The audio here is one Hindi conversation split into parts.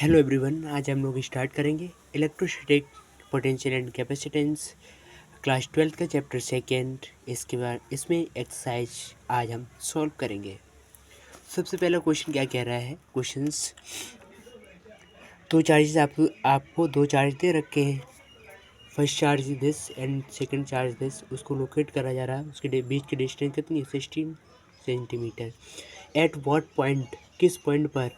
हेलो एवरीवन, आज हम लोग स्टार्ट करेंगे electrostatic potential and capacitance class 12 का चैप्टर सेकेंड। इसके बाद इसमें एक्सरसाइज आज हम सॉल्व करेंगे। सबसे पहला क्वेश्चन क्या कह रहा है? क्वेश्चंस, दो चार्जेस आपको दो चार्ज दे रखे हैं। First charge this and second charge this. उसको लोकेट करा जा रहा है। उसके बीच की डिस्टेंस कितनी है? 16 सेंटीमीटर। एट व्हाट पॉइंट, किस पॉइंट पर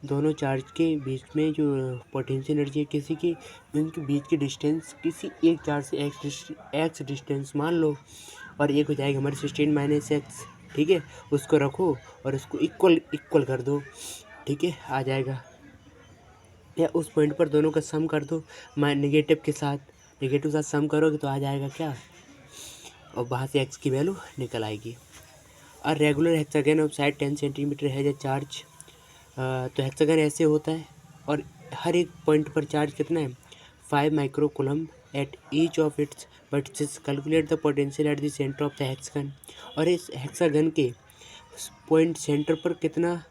दोनों चार्ज के बीच में जो पोटेंशियल एनर्जी है किसी की, उनके बीच की डिस्टेंस किसी एक चार्ज से एक्स डिस्टेंस मान लो, और एक हो जाएगा हमारे 16 माइनस एक्स। ठीक है, उसको रखो और उसको इक्वल इक्वल कर दो। ठीक है, आ जाएगा। या उस पॉइंट पर दोनों का सम कर दो नेगेटिव के साथ। नेगेटिव के साथ सम करोगे तो आ जाएगा क्या, और वहाँ से एक्स की वैल्यू निकल आएगी। और regular hexagon of side 10 centimetre है जो चार्ज। तो हेक्सागन ऐसे होता है और हर एक पॉइंट पर चार्ज कितना है? 5 micro coulomb at each of its but calculate the potential at the centre of the hexagon. और इस हेक्सागन के पॉइंट सेंटर पर कितना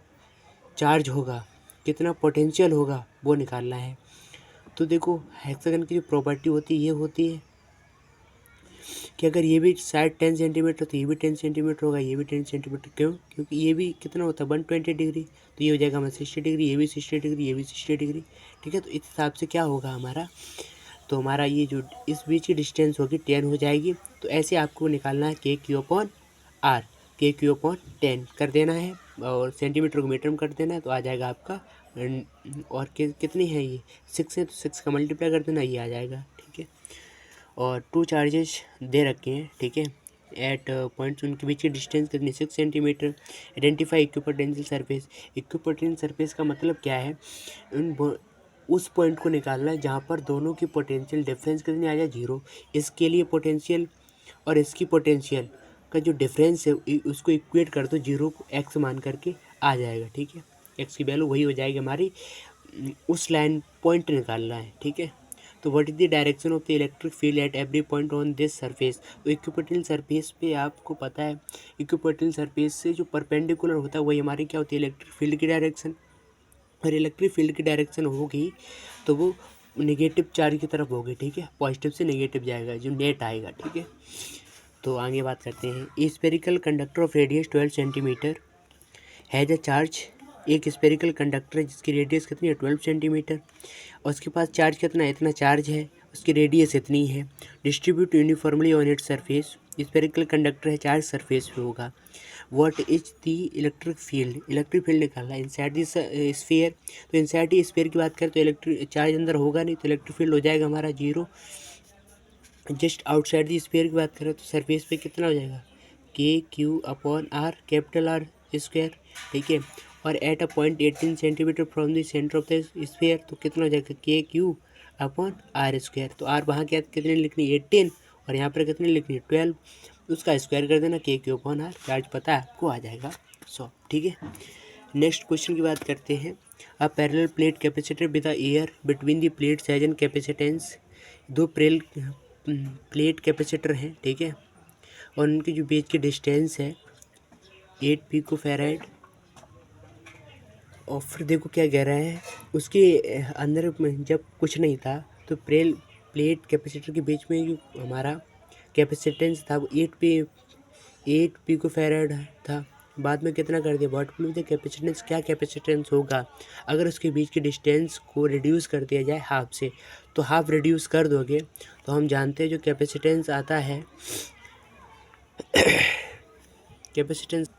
चार्ज होगा, कितना पोटेंशियल होगा, वो निकालना है। तो देखो, हेक्सागन की जो प्रॉपर्टी होती है ये होती है कि अगर ये भी साइड 10 सेंटीमीटर तो ये भी 10 सेंटीमीटर होगा, ये भी 10 सेंटीमीटर। क्यों? क्योंकि ये भी कितना होता है 120 डिग्री, तो ये हो जाएगा हमारा 60 डिग्री, ये भी 60 डिग्री, ये भी 60 डिग्री। ठीक है, तो इस हिसाब से क्या होगा हमारा, तो हमारा ये जो इस बीच की डिस्टेंस होगी 10 हो जाएगी। तो ऐसे आपको निकालना है KQ/R। KQ/10 कर देना है और सेंटीमीटर को मीटर में कर देना है, तो आ जाएगा आपका। और कितनी है ये? 6 है, तो 6 का मल्टीप्लाई कर देना, ये आ जाएगा। ठीक है, और टू चार्जेस दे रखे हैं। ठीक है, एट पॉइंट्स उनके बीच की डिस्टेंस कितनी? 6 centimetre. Identify equipotential surface. Equipotential surface का मतलब क्या है? उस पॉइंट को निकालना है जहाँ पर दोनों की पोटेंशियल डिफरेंस कितनी आ जाए? 0। इसके लिए पोटेंशियल और इसकी पोटेंशियल का जो डिफरेंस है उसको इक्वेट कर दो 0 को एक्स मान करके, आ जाएगा। ठीक है, एक्स की वैल्यू वही हो जाएगी हमारी। उस लाइन पॉइंट निकालना है। ठीक है, तो what is the direction of the electric field at every point on this surface. तो इक्विपोटेंशियल सरफेस पे आपको पता है, इक्विपोटेंशियल सरफेस से जो परपेंडिकुलर होता है वही हमारी क्या होती है? इलेक्ट्रिक फील्ड की डायरेक्शन। और इलेक्ट्रिक फील्ड की डायरेक्शन होगी तो वो नेगेटिव चार्ज की तरफ होगी। ठीक है, पॉजिटिव से नेगेटिव जाएगा, जो नेट आएगा। ठीक है, तो आगे बात करते हैं। Spherical conductor of radius 12 centimetre has a charge. एक स्पेरिकल कंडक्टर है जिसकी रेडियस कितनी है? 12 सेंटीमीटर। और उसके पास चार्ज कितना है? इतना चार्ज है, उसकी रेडियस इतनी है। Distribute uniformly on its surface. Spherical conductor है, चार्ज सरफेस पे होगा। What is the electric field? Electric field निकालना है इनसाइड दिस स्फीयर। तो इनसाइड द स्फीयर की बात करें तो इलेक्ट्रिक चार्ज अंदर होगा नहीं, तो इलेक्ट्रिक फील्ड हो जाएगा हमारा 0। जस्ट आउटसाइड द स्फीयर की बात करें तो सरफेस पे कितना हो जाएगा? KQ/R, capital R square. ठीक है, और at a point 18 centimetre from the centre of the sphere, तो कितना हो जाएगा? KQ/R square. तो R वहाँ क्या कितनी लिखनी है? 18, और यहाँ पर कितनी लिखनी है? 12। उसका स्क्वायर कर देना, KQ/R। चार्ज पता है आपको, आ जाएगा 100। ठीक है, नेक्स्ट क्वेश्चन की बात करते हैं। अ parallel plate capacitor with the air between the plates has an capacitance. दो प्लेट कैपेसिटर हैं। ठीक है, और उनकी जो बीच की डिस्टेंस है 8 पिकोफैराड। और फिर देखो क्या कह रहा है, उसके अंदर जब कुछ नहीं था तो प्लेट कैपेसिटर के बीच में जो हमारा कैपेसिटेंस था वो 8 पिकोफैराड था। बाद में कितना कर दिया? What will be the capacitance? क्या कैपेसिटेंस होगा अगर उसके बीच की डिस्टेंस को रिड्यूस कर दिया जाए हाफ से? तो हाफ रिड्यूस कर दोगे तो हम जानते हैं जो कैपेसिटेंस आता है, कैपेसिटेंस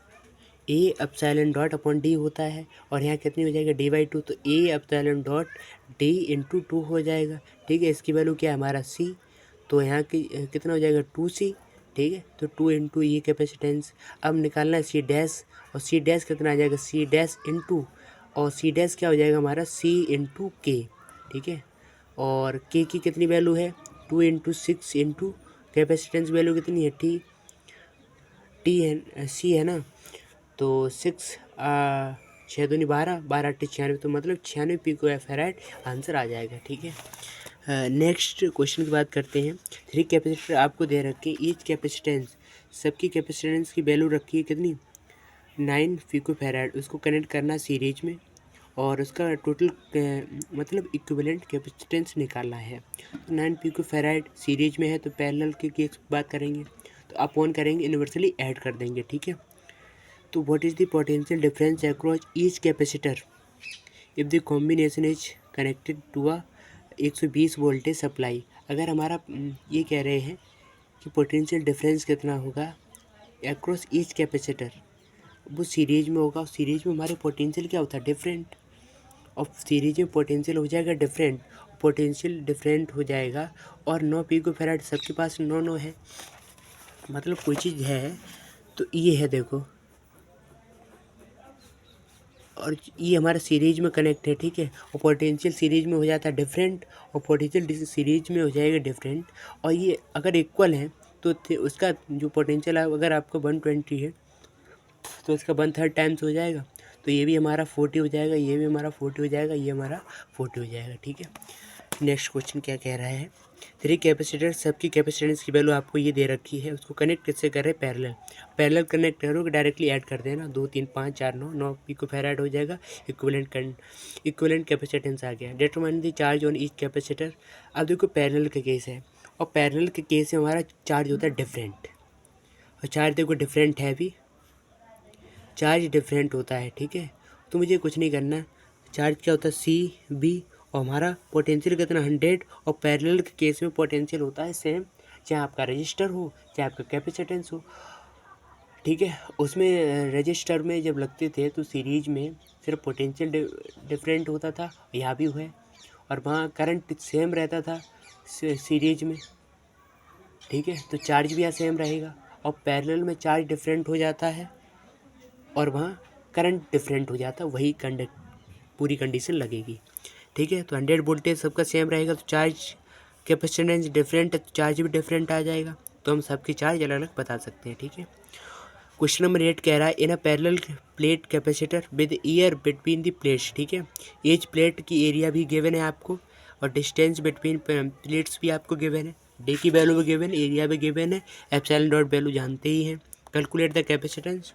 A/D होता है। और यहाँ कितनी हो जाएगा? D/2। तो A/D इंटू 2 हो जाएगा। ठीक है, इसकी वैल्यू क्या है? हमारा C। तो यहाँ की कितना हो जाएगा? 2C। ठीक है, तो 2 इंटू ये कैपेसिटेंस। अब निकालना है C डैश, और C डैश कितना आ जाएगा? C डैश इंटू, और C डैश क्या हो जाएगा हमारा? C into K। ठीक है, और K की कितनी वैल्यू है? 2 इंटू 6 इंटू कैपेसिटेंस वैल्यू कितनी है? T है, C है ना, तो 6 6 दूनी 12, 12 8 96, तो मतलब 96 पिकोफैराड आंसर आ जाएगा। ठीक है, नेक्स्ट क्वेश्चन की बात करते हैं। 3 कैपेसिटर आपको दे रखे, ईच कैपेसिटेंस, सबकी कैपेसिटेंस की वैल्यू रखी है कितनी? 9 पिकोफैराड। उसको कनेक्ट करना सीरीज में, और उसका टोटल मतलब इक्विवेलेंट कैपेसिटेंस निकालना है। तो 9 पिकोफैराड सीरीज में है तो पैरेलल की केस बात करेंगे तो अपॉन करेंगे, यूनिवर्सली ऐड कर देंगे, ठीक है। तो what is the potential difference across each capacitor if the combination is connected to a 120 voltage supply. अगर हमारा ये कह रहे हैं कि पोटेंशियल डिफरेंस कितना होगा अक्रॉस ईच कैपेसिटर, वो सीरीज में होगा। सीरीज में हमारे पोटेंशियल क्या होता है, डिफरेंट। और सीरीज में पोटेंशियल हो जाएगा डिफरेंट, पोटेंशियल डिफरेंट हो जाएगा। और 9 पिकोफैराड सबके पास 9 है, मतलब कोई चीज़ है तो ये है देखो, और ये हमारा सीरीज में कनेक्ट है, ठीक है। और पोटेंशियल सीरीज में हो जाता है डिफरेंट और पोटेंशियल सीरीज में हो जाएगा डिफरेंट। और ये अगर इक्वल है तो उसका जो पोटेंशियल है अगर आपका 120 है तो उसका 1/3 टाइम्स हो जाएगा। तो ये भी हमारा 40 हो जाएगा, ये भी हमारा 40 हो जाएगा, ये हमारा 40 हो जाएगा, ठीक है। नेक्स्ट क्वेश्चन क्या कह रहा है, 3 कैपेसिटर सबकी कैपेसिटेंस की वैल्यू आपको ये दे रखी है, उसको कनेक्ट कैसे कर रहे हैं, पैरेलल कनेक्ट करोगे डायरेक्टली ऐड कर देना, 2 3 5 4 9 पिकोफैराड हो जाएगा, इक्विवेलेंट कैपेसिटेंस आ गया। Determine the charge on each capacitor. अब देखो पैरेलल का केस है और पैरेलल के केस में हमारा चार्ज होता है डिफरेंट, और चार्ज देखो डिफरेंट है भी, चार्ज डिफरेंट होता है, ठीक है। तो मुझे कुछ नहीं करना, चार्ज क्या होता है CB, और हमारा पोटेंशियल कितना 100, और पैरेलल के केस में पोटेंशियल होता है सेम, चाहे आपका रजिस्टर हो चाहे आपका कैपेसिटेंस हो, ठीक है। उसमें रजिस्टर में जब लगते थे तो सीरीज में सिर्फ पोटेंशियल डिफरेंट होता था, यहाँ भी हुआ है, और वहाँ करंट सेम रहता था सीरीज में, ठीक है। तो चार्ज भी यहाँ सेम रहेगा, और पैरेलल में चार्ज डिफरेंट हो जाता है और वहाँ करंट डिफरेंट हो जाता है, वही पूरी कंडीशन लगेगी, ठीक है। तो 100 वोल्टेज सबका सेम रहेगा तो चार्ज कैपेसिटेंस डिफरेंट है तो चार्ज भी डिफरेंट आ जाएगा, तो हम सबके चार्ज अलग अलग बता सकते हैं, ठीक है। क्वेश्चन नंबर 8 कह रहा है in a parallel plate capacitor with air between the plates, ठीक है। एज प्लेट की एरिया भी गिवन है आपको, और डिस्टेंस बिटवीन प्लेट्स भी आपको गिवन है, डी की वैल्यू भी गिवन है, एरिया भी गिवन है, एप्सिलॉन डॉट वैल्यू जानते ही हैं। कैलकुलेट द कैपेसिटेंस,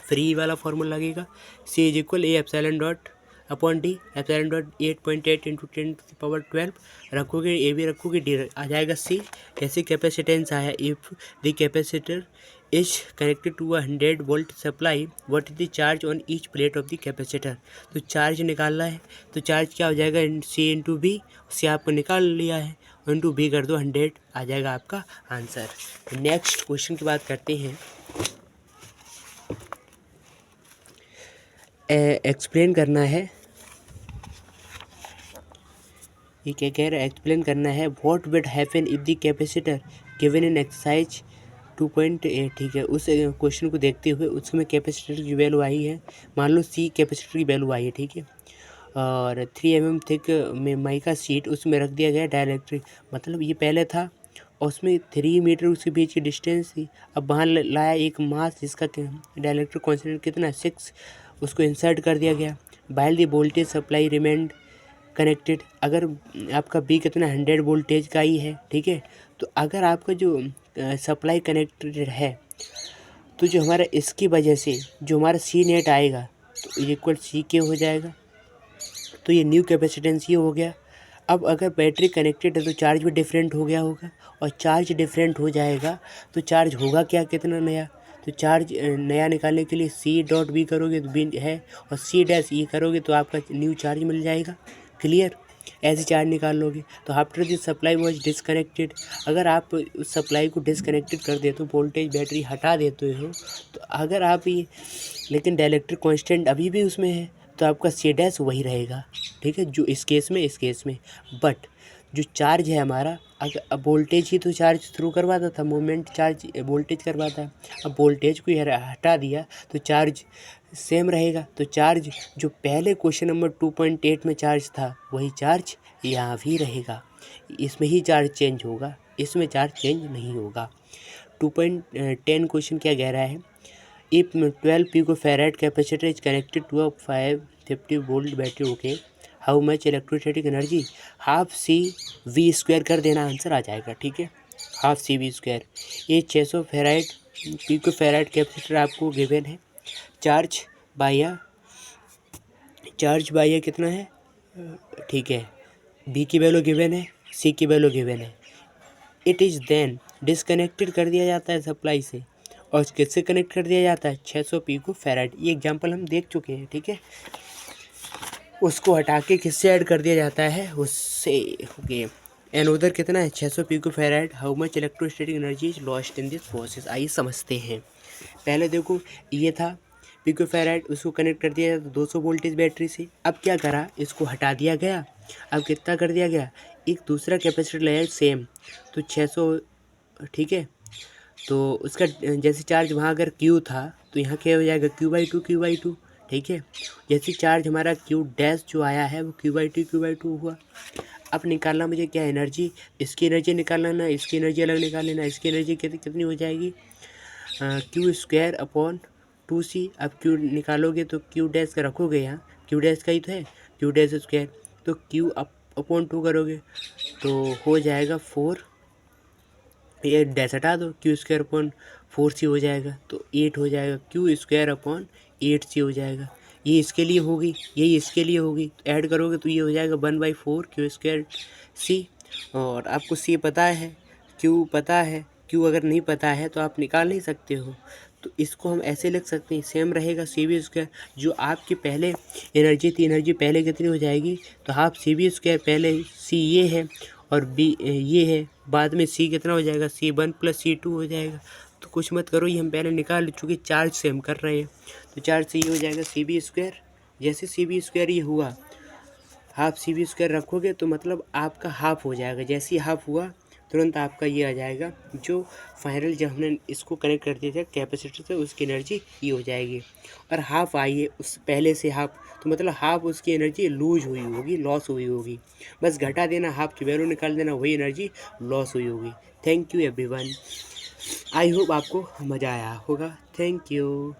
फ्री वाला फॉर्मूला लगेगा, C is equal A epsilon dot upon D, epsilon dot 8.8 into 10⁻12 रखोगे, ए भी रखोगे, डी आ जाएगा C। कैसे कैपेसिटेंस आया, if the capacitor is connected to 100 volt supply what is the charge on each plate of the capacitor. तो चार्ज निकालना है तो चार्ज क्या हो जाएगा, C इंटू बी, C आपको निकाल लिया है, इंटू बी कर दो 100, आ जाएगा आपका आंसर। नेक्स्ट क्वेश्चन की बात करते हैं, एक्सप्लेन करना है, ये क्या कह रहा है, एक्सप्लेन करना है what would happen if the capacitor given in exercise 2.8, ठीक है। उस क्वेश्चन को देखते हुए उसमें कैपेसिटर की वैल्यू आई है, मान लो C कैपेसिटर की वैल्यू आई है, ठीक है, और 3 mm थिक में माइका शीट उसमें रख दिया गया डायरेक्टरी, मतलब ये पहले था और उसमें 3 मीटर उसके बीच की डिस्टेंस थी। अब वहाँ लाया एक मास जिसका डायरेक्टर कॉन्स्टेंट कितना 6, उसको इंसर्ट कर दिया गया। While the voltage supply remained connected, अगर आपका बी कितना 100 वोल्टेज का ही है, ठीक है। तो अगर आपका जो सप्लाई कनेक्टेड है तो जो हमारा इसकी वजह से जो हमारा C नेट आएगा तो इक्वल CK हो जाएगा, तो ये न्यू कैपेसिटेंस ये हो गया। अब अगर बैटरी कनेक्टेड है तो चार्ज भी डिफरेंट हो गया होगा, और चार्ज डिफरेंट हो जाएगा तो चार्ज होगा क्या, कितना नया, तो चार्ज नया निकालने के लिए C.B करोगे तो बी है, और C-E करोगे तो आपका न्यू चार्ज मिल जाएगा, क्लियर। ऐसे चार्ज निकाल लोगे। तो after this supply was disconnected, अगर आप उस सप्लाई को डिसकनेक्टेड कर देते हो, वोल्टेज बैटरी हटा देते हो, तो अगर आप ये लेकिन डायलेक्ट्रिक कांस्टेंट अभी भी उसमें है तो आपका C' वही रहेगा, ठीक है, जो इस केस में बट जो चार्ज है हमारा, अगर वोल्टेज ही तो चार्ज थ्रू करवाता था, मूवमेंट चार्ज वोल्टेज करवाता है, अब वोल्टेज को हटा दिया तो चार्ज सेम रहेगा। तो चार्ज जो पहले क्वेश्चन नंबर 2.8 में चार्ज था वही चार्ज यहाँ भी रहेगा, इसमें ही चार्ज चेंज होगा, इसमें चार्ज चेंज नहीं होगा। 2.10 क्वेश्चन क्या कह रहा है, if 12 picofarad capacitor is connected to a 550 volt battery, okay, how much electrostatic energy, half CV² कर देना, आंसर आ जाएगा, ठीक है, हाफ CV²। ये 600 फेराइड पिकोफैराड कैपेसिटर आपको गिवन है, चार्ज बाय चार्ज बाई है कितना है, ठीक है, बी की वैल्यू गिवन है, सी की वैल्यू गिवन है। इट इज़ देन डिसकनेक्टेड कर दिया जाता है सप्लाई से, और किससे कनेक्ट कर दिया जाता है, 600 पिको फैराड। ये एग्जांपल हम देख चुके हैं, ठीक है। उसको हटा के किससे ऐड कर दिया जाता है, उससे। ओके, एंड उधर कितना है, 600 picofarad. How much electrostatic energy is lost in this process. आइए समझते हैं। पहले देखो, ये था पिको फैराड, उसको कनेक्ट कर दिया जाता 200 वोल्टेज बैटरी से। अब क्या करा, इसको हटा दिया गया। अब कितना कर दिया गया, एक दूसरा कैपेसिटर लाया सेम, तो 600, ठीक है। तो उसका जैसे चार्ज वहाँ अगर क्यू था तो यहाँ क्या हो जाएगा, Q/2 Q/2, ठीक है। जैसे चार्ज हमारा क्यू डैश जो आया है वो Q/2 हुआ। अब निकालना मुझे क्या, एनर्जी, इसकी एनर्जी निकालना ना, इसकी एनर्जी अलग निकाल लेना। इसकी एनर्जी कितनी हो जाएगी, Q²/2C। अब Q निकालोगे तो Q डैश का रखोगे यहाँ, Q डैश का ही तो है, Q डैश स्क्वायर, तो Q/2 करोगे तो हो जाएगा 4, ये डैश हटा दो, Q²/4C हो जाएगा, तो 8 हो जाएगा, Q²/8C हो जाएगा। ये इसके लिए होगी, यही इसके लिए होगी, तो ऐड करोगे तो ये हो जाएगा 1/4 Q²C। और आपको C पता है, Q पता है, Q अगर नहीं पता है तो आप निकाल नहीं सकते हो। तो इसको हम ऐसे लिख सकते हैं, सेम रहेगा CV²। जो आपकी पहले एनर्जी थी, एनर्जी पहले कितनी हो जाएगी, तो हाफ CV², पहले C ये है और B ये है, बाद में C कितना हो जाएगा, C1 + C2 हो जाएगा। तो कुछ मत करो, ये हम पहले निकाल चुके, चार्ज से हम कर रहे हैं। तो चार्ज से ये हो जाएगा CV²। जैसे CV² ये हुआ, हाफ CV² रखोगे तो मतलब आपका हाफ हो जाएगा। जैसे ही हाफ हुआ तुरंत आपका ये आ जाएगा, जो फाइनल जब हमने इसको कनेक्ट कर दिया था कैपेसिटर से, उसकी एनर्जी ये हो जाएगी। और हाफ आई है उस पहले से हाफ, तो मतलब हाफ उसकी एनर्जी लूज हुई होगी, लॉस हुई होगी। बस घटा देना, हाफ की वैल्यू निकाल देना, वही एनर्जी लॉस हुई होगी। Thank you everyone, I hope आपको मज़ा आया होगा। Thank you.